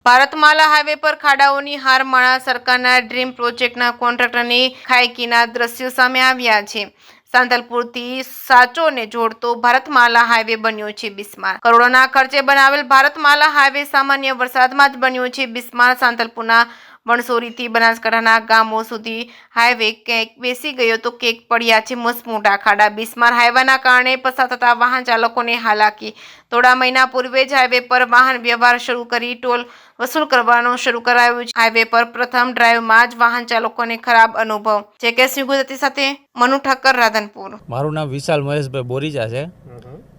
Bharatmala highway પર ખાડાઓની હારમાળા સરકારના dream પ્રોજેક્ટના કોન્ટ્રાક્ટરની ખાયકીના દ્રશ્યો સામે આવ્યા છે। સાંતલપુરથી સાચોને જોડતો ભારતમાલા હાઈવે બન્યો છે બિસ્માર। કરોડોના ખર્ચે બનાવેલ ભારતમાલા હાઈવે સામાન્ય વરસાદમાં જ બન્યો છે બિસ્માર। સાંતલપુરના વણસોરીથી બનાસકાંઠાના ગામો સુધી હાઈવે ક્યાંક બેસી ગયો તો કેક પડ્યા છે મસમોટા ખાડા। બિસ્માર હાઈવેના કારણે પસાર થતા વાહન ચાલકોને હાલાકી। થોડા મહિના પૂર્વે જ હાઈવે પર વાહન વ્યવહાર શરૂ કરી ટોલ વસૂલ કરવાનું શરૂ કરાયું છે। હાઈવે પર પ્રથમ ડ્રાઈવમાં જ વાહન ચાલકોને ખરાબ અનુભવ। જેકેસી ગુજરાતી સાથે મનુ ઠક્કર, રાધનપુર। મારું નામ વિશાલ મહેશભાઈ બોરીચા છે।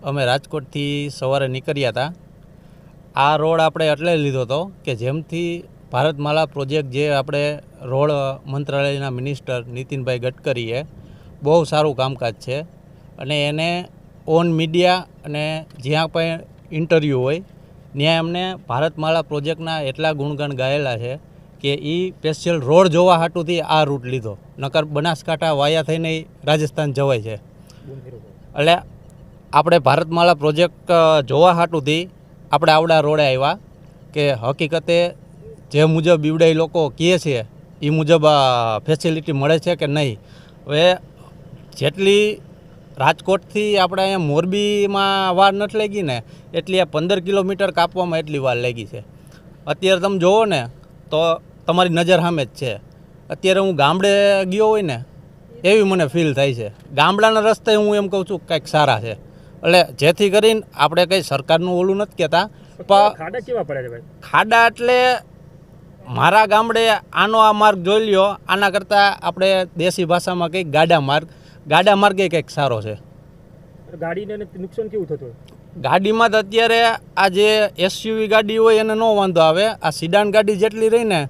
અમે રાજકોટથી સવારે નીકળ્યા હતા। આ રોડ આપણે એટલે લીધો હતો કે જેમથી ભારતમાલા પ્રોજેક્ટ જે આપણે રોડ મંત્રાલયના મિનિસ્ટર નીતિનભાઈ ગડકરીએ બહુ સારું કામકાજ છે અને એને ઓન મીડિયા અને જ્યાં પણ ઇન્ટરવ્યૂ હોય ત્યાં એમને ભારતમાલા પ્રોજેક્ટના એટલા ગુણગાન ગાયેલા છે કે એ સ્પેશિયલ રોડ જોવા હાટુથી આ રૂટ લીધો, નકર બનાસકાંઠા વાયા થઈને રાજસ્થાન જવાય છે। એટલે આપણે ભારતમાલા પ્રોજેક્ટ જોવા હાટુથી આપણે આવડા રોડે આવ્યા કે હકીકતે જે મુજબ બીવડાઈ લોકો કહે છે એ મુજબ ફેસિલિટી મળે છે કે નહીં। હવે જેટલી રાજકોટથી આપણે અહીંયા મોરબીમાં વાર નથી લાગી ને એટલી આ 15 કિલોમીટર કાપવામાં એટલી વાર લાગી છે। અત્યારે તમે જોવો ને તો તમારી નજર સામે જ છે। અત્યારે હું ગામડે ગયો હોય ને એવી મને ફીલ થાય છે। ગામડાના રસ્તે હું એમ કહું છું કંઈક સારા છે। એટલે જેથી કરીને આપણે કંઈ સરકારનું ઓલું નથી કહેતા, પણ ખાડા કેવા પડે છે ભાઈ? ખાડા એટલે મારા ગામડે આનો આ માર્ગ જોઈ લ્યો, આના કરતાં આપણે દેશી ભાષામાં કંઈક ગાડા માર્ગ એ કંઈક સારો છે। ગાડીને નુકસાન કેવું થતું? ગાડીમાં તો અત્યારે આ જે એસયુવી ગાડી હોય એને ન વાંધો આવે। આ સિડાન ગાડી જેટલી રહી ને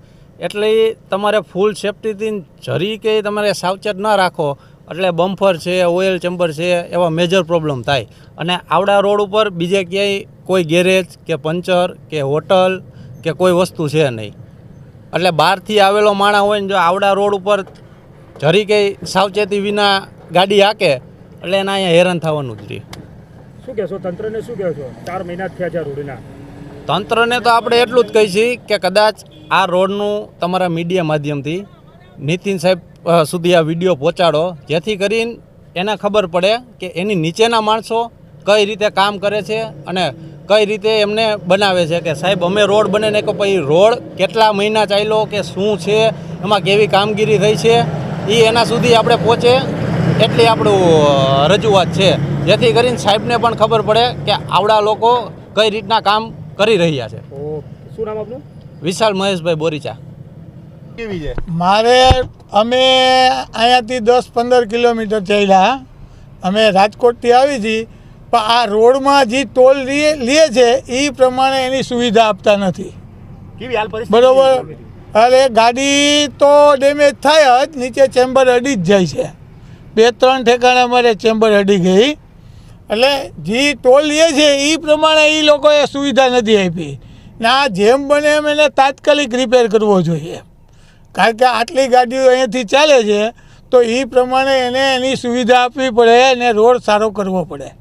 એટલે તમારે ફૂલ સેફટીથી જરી કે તમારે સાવચેત ન રાખો એટલે બમ્ફર છે, ઓઇલ ચેમ્બર છે, એવા મેજર પ્રોબ્લેમ થાય। અને આવડા રોડ ઉપર બીજે ક્યાંય કોઈ ગેરેજ કે પંચર કે હોટલ કે કોઈ વસ્તુ છે નહીં। એટલે બહારથી આવેલો માણસ હોય ને જો આવડા રોડ ઉપર જરી કંઈ સાવચેતી વિના ગાડી હાકે એટલે એના અહીંયા હેરાન થવાનું જ રહે। શું કહેશો તંત્રને, શું કહો છો? 4 મહિના થયા છે રોડના। તંત્રને તો આપણે એટલું જ કહીએ છીએ કે કદાચ આ રોડનું તમારા મીડિયા માધ્યમથી નીતિન સાહેબ સુધી આ વિડીયો પહોંચાડો, જેથી કરીને એને ખબર પડે કે એની નીચેના માણસો કઈ રીતે કામ કરે છે અને કઈ રીતે એમને બનાવે છે કે સાહેબ અમે રોડ બને ને કે પછી રોડ કેટલા મહિના ચાલ્યો કે શું છે, એમાં કેવી કામગીરી થઈ છે, એ એના સુધી આપણે પહોંચે એટલી આપણું રજૂઆત છે, જેથી કરીને સાહેબને પણ ખબર પડે કે આવડા લોકો કઈ રીતના કામ કરી રહ્યા છે। શું નામ આપનું? વિશાલ મહેશભાઈ બોરીચા। કેવી છે? મારે અમે અહીંયાથી 10-15 કિલોમીટર ચાલ્યા। અમે રાજકોટથી આવી હતી, પણ આ રોડમાં જે ટોલ લે છે એ પ્રમાણે એની સુવિધા આપતા નથી। કેવી હાલ પરિસ્થિતિ? બરોબર, અરે ગાડી તો ડેમેજ થાય જ, નીચે ચેમ્બર અડી જ જાય છે। 2-3 ઠેકાણે અમારે ચેમ્બર અડી ગઈ। એટલે જે ટોલ લે છે એ પ્રમાણે એ લોકોએ સુવિધા નથી આપી। ના, જેમ બને એમ એને તાત્કાલિક રિપેર કરવો જોઈએ, કારણ કે આટલી ગાડીઓ અહીંયાથી ચાલે છે તો એ પ્રમાણે એને એની સુવિધા આપવી પડે અને રોડ સારો કરવો પડે।